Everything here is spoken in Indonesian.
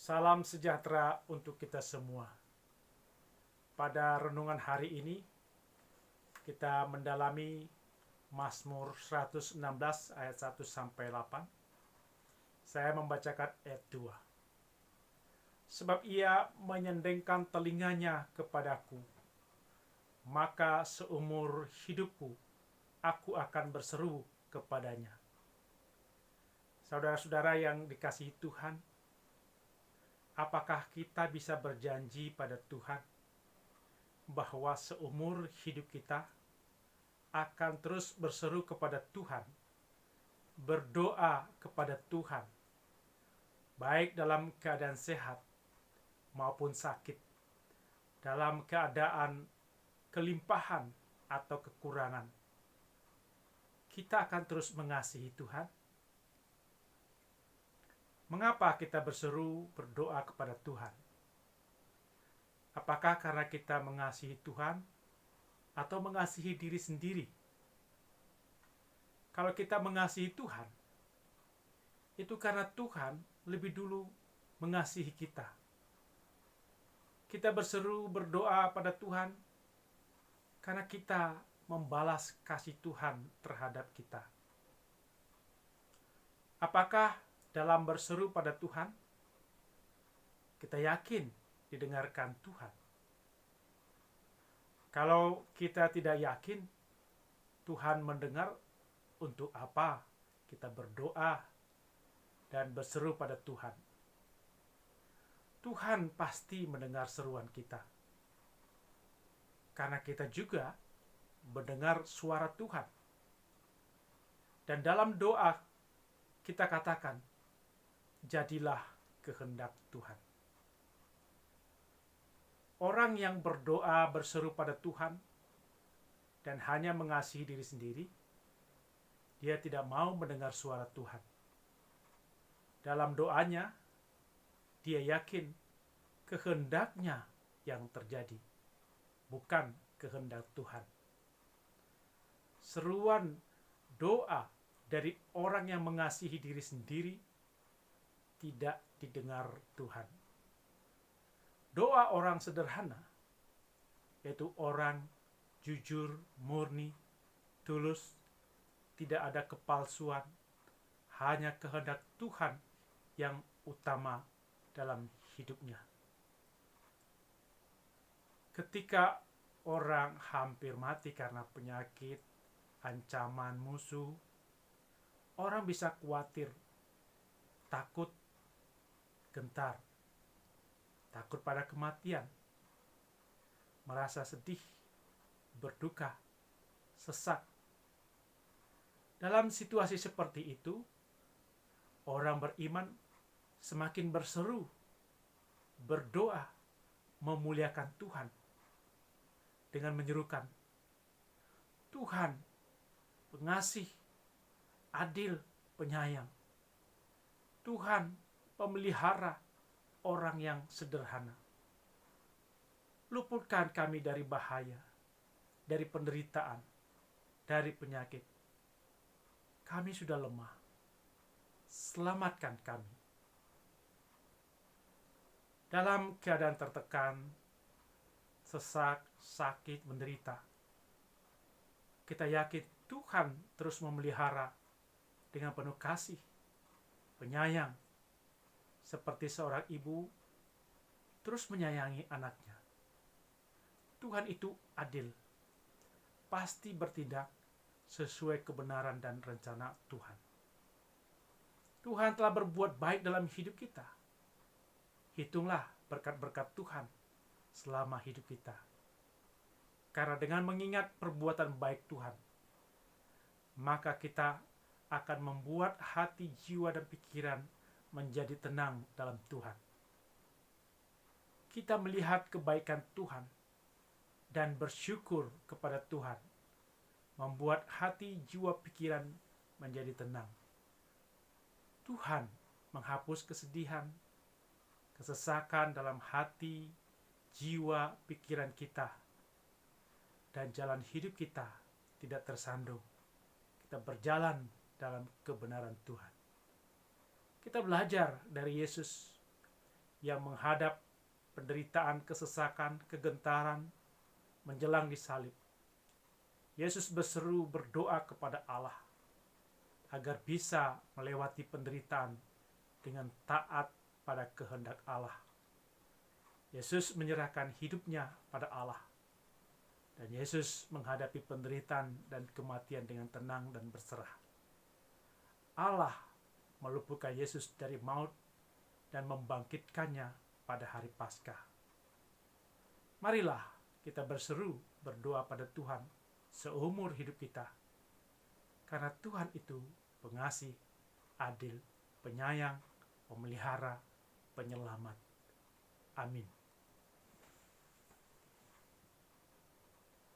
Salam sejahtera untuk kita semua. Pada renungan hari ini, kita mendalami Mazmur 116 ayat 1 sampai 8. Saya membacakan ayat 2. Sebab ia menyendengkan telinganya kepadaku, maka seumur hidupku aku akan berseru kepadanya. Saudara-saudara yang dikasihi Tuhan, apakah kita bisa berjanji pada Tuhan bahwa seumur hidup kita akan terus berseru kepada Tuhan, berdoa kepada Tuhan, baik dalam keadaan sehat maupun sakit, dalam keadaan kelimpahan atau kekurangan? Kita akan terus mengasihi Tuhan. Mengapa kita berseru berdoa kepada Tuhan? Apakah karena kita mengasihi Tuhan atau mengasihi diri sendiri? Kalau kita mengasihi Tuhan, itu karena Tuhan lebih dulu mengasihi kita. Kita berseru berdoa pada Tuhan karena kita membalas kasih Tuhan terhadap kita. Apakah dalam berseru pada Tuhan, kita yakin didengarkan Tuhan? Kalau kita tidak yakin Tuhan mendengar, untuk apa kita berdoa dan berseru pada Tuhan? Tuhan pasti mendengar seruan kita, karena kita juga mendengar suara Tuhan. Dan dalam doa kita katakan, jadilah kehendak Tuhan. Orang yang berdoa berseru pada Tuhan dan hanya mengasihi diri sendiri, dia tidak mau mendengar suara Tuhan. Dalam doanya, dia yakin kehendaknya yang terjadi, bukan kehendak Tuhan. Seruan doa dari orang yang mengasihi diri sendiri tidak didengar Tuhan. Doa orang sederhana, yaitu orang jujur, murni, tulus, tidak ada kepalsuan, hanya kehendak Tuhan yang utama dalam hidupnya. Ketika orang hampir mati karena penyakit, ancaman musuh, orang bisa khawatir, takut, gentar, takut pada kematian, merasa sedih, berduka, sesak. Dalam situasi seperti itu, orang beriman semakin berseru, berdoa, memuliakan Tuhan dengan menyerukan, Tuhan pengasih, adil, penyayang. Tuhan pemelihara orang yang sederhana. Luputkan kami dari bahaya, dari penderitaan, dari penyakit. Kami sudah lemah. Selamatkan kami. Dalam keadaan tertekan, sesak, sakit, menderita, kita yakin Tuhan terus memelihara dengan penuh kasih, penyayang, seperti seorang ibu terus menyayangi anaknya. Tuhan itu adil, pasti bertindak sesuai kebenaran dan rencana Tuhan. Tuhan telah berbuat baik dalam hidup kita. Hitunglah berkat-berkat Tuhan selama hidup kita. Karena dengan mengingat perbuatan baik Tuhan, maka kita akan membuat hati, jiwa, dan pikiran menjadi tenang dalam Tuhan. Kita melihat kebaikan Tuhan dan bersyukur kepada Tuhan, membuat hati, jiwa, pikiran menjadi tenang. Tuhan menghapus kesedihan, kesesakan dalam hati, jiwa, pikiran kita, dan jalan hidup kita tidak tersandung. Kita berjalan dalam kebenaran Tuhan. Kita belajar dari Yesus yang menghadap penderitaan, kesesakan, kegentaran menjelang disalib. Yesus berdoa kepada Allah agar bisa melewati penderitaan dengan taat pada kehendak Allah. Yesus menyerahkan hidupnya pada Allah. Dan Yesus menghadapi penderitaan dan kematian dengan tenang dan berserah. Allah meluputkan Yesus dari maut dan membangkitkannya pada hari Paskah. Marilah kita berdoa pada Tuhan seumur hidup kita. Karena Tuhan itu pengasih, adil, penyayang, pemelihara, penyelamat. Amin.